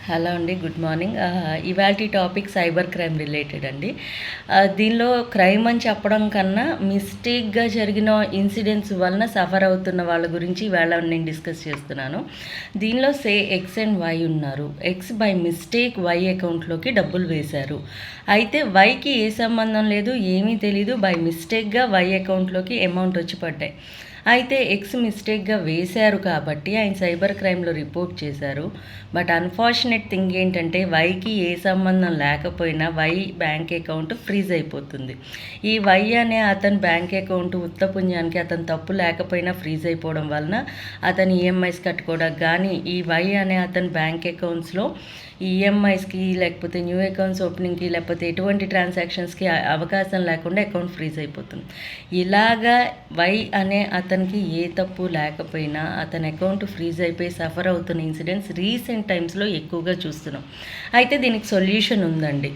Hello అండి, good morning. ఇవాల్టి topic cyber crime related అండి. దీనిలో క్రైమ్ అని చెప్పడం కన్నా మిస్టేక్గా జరిగిన ఇన్సిడెంట్స్ వలన సఫర్ అవుతున్న వాళ్ళ గురించి ఇవాళ నేను డిస్కస్ చేస్తున్నాను. దీనిలో ఎక్స్ అండ్ వై ఉన్నారు. ఎక్స్ బై మిస్టేక్ వై అకౌంట్లోకి డబ్బులు వేశారు. అయితే వైకి ఏ సంబంధం లేదు, ఏమీ తెలీదు. బై మిస్టేక్గా వై అకౌంట్లోకి అమౌంట్ వచ్చి పడ్డాయి. అయితే ఎక్స్ మిస్టేక్గా వేశారు కాబట్టి ఆయన సైబర్ క్రైమ్లో రిపోర్ట్ చేశారు. బట్ అన్ఫార్చునేట్ థింగ్ ఏంటంటే వైకి ఏ సంబంధం లేకపోయినా వై బ్యాంక్ అకౌంట్ ఫ్రీజ్ అయిపోతుంది. ఈ వై అనే అతని బ్యాంక్ అకౌంట్ ఉత్తపుణ్యానికి అతను తప్పు లేకపోయినా ఫ్రీజ్ అయిపోవడం వలన అతని ఈఎంఐస్ కట్టుకోవడానికి కానీ ఈ వై అనే అతని బ్యాంక్ అకౌంట్స్లో ఈఎంఐస్కి లేకపోతే న్యూ అకౌంట్స్ ఓపెనింగ్కి లేకపోతే ఎటువంటి ట్రాన్సాక్షన్స్కి అవకాశం లేకుండా అకౌంట్ ఫ్రీజ్ అయిపోతుంది. ఇలాగా వై అనే అతనికి ఏ తప్పు లేకపోయినా అతని అకౌంట్ ఫ్రీజ్ అయిపోయి సఫర్ అవుతున్న ఇన్సిడెంట్స్ రీసెంట్ టైమ్స్లో ఎక్కువగా చూస్తున్నాం. అయితే దీనికి సొల్యూషన్ ఉందండి.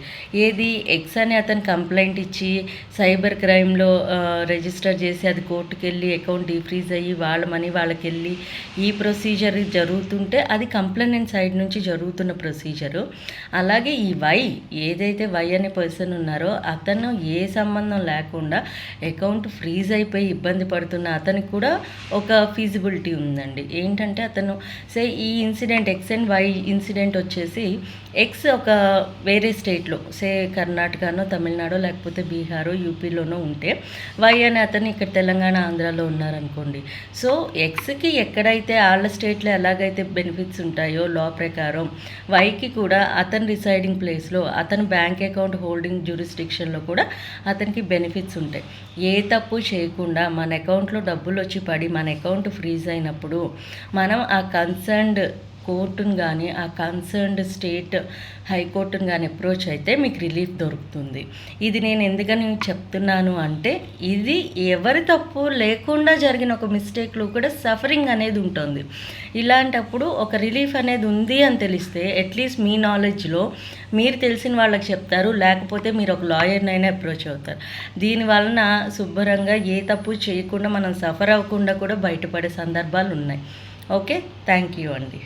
ఏది ఎక్స్ అనే అతను కంప్లైంట్ ఇచ్చి సైబర్ క్రైమ్లో రిజిస్టర్ చేసి అది కోర్టుకు వెళ్ళి అకౌంట్ డీఫ్రీజ్ అయ్యి వాళ్ళ మనీ వాళ్ళకి వెళ్ళి ఈ ప్రొసీజర్ జరుగుతుంటే అది కంప్లైంట్ సైడ్ నుంచి జరుగుతున్న ప్రొసీజరు. అలాగే ఈ వై ఏదైతే వై అనే పర్సన్ ఉన్నారో అతను ఏ సంబంధం లేకుండా అకౌంట్ ఫ్రీజ్ అయిపోయి ఇబ్బంది పడుతున్న అతనికి కూడా ఒక ఫీజిబిలిటీ ఉందండి. ఏంటంటే అతను ఈ incident X and Y incident వచ్చేసి ఎక్స్ ఒక వేరే స్టేట్లో కర్ణాటకనో తమిళనాడో లేకపోతే బీహారో యూపీలోనో ఉంటే వై అనే అతను ఇక్కడ తెలంగాణ ఆంధ్రాలో ఉన్నారనుకోండి. సో ఎక్స్కి ఎక్కడైతే వాళ్ళ స్టేట్లో ఎలాగైతే బెనిఫిట్స్ ఉంటాయో లా ప్రకారం వైకి కూడా అతని రిసైడింగ్ ప్లేస్లో అతని బ్యాంక్ అకౌంట్ హోల్డింగ్ జ్యూరిస్డిక్షన్లో కూడా అతనికి బెనిఫిట్స్ ఉంటాయి. ఏ తప్పు చేయకుండా మన అకౌంట్లో డబ్బులు వచ్చి పడి మన అకౌంట్ ఫ్రీజ్ అయినప్పుడు మనం ఆ కన్సర్న్డ్ కోర్టును కానీ ఆ కన్సర్న్డ్ స్టేట్ హైకోర్టును కానీ అప్రోచ్ అయితే మీకు రిలీఫ్ దొరుకుతుంది. ఇది నేను ఎందుకని చెప్తున్నాను అంటే ఇది ఎవరి తప్పు లేకుండా జరిగిన ఒక మిస్టేక్లో కూడా సఫరింగ్ అనేది ఉంటుంది. ఇలాంటప్పుడు ఒక రిలీఫ్ అనేది ఉంది అని తెలిస్తే అట్లీస్ట్ మీ నాలెడ్జ్లో మీరు తెలిసిన వాళ్ళకి చెప్తారు, లేకపోతే మీరు ఒక లాయర్నైనా అప్రోచ్ అవుతారు. దీనివలన శుభ్రంగా ఏ తప్పు చేయకుండా మనం సఫర్ అవ్వకుండా కూడా బయటపడే సందర్భాలు ఉన్నాయి. ఓకే, థ్యాంక్ యూ అండి.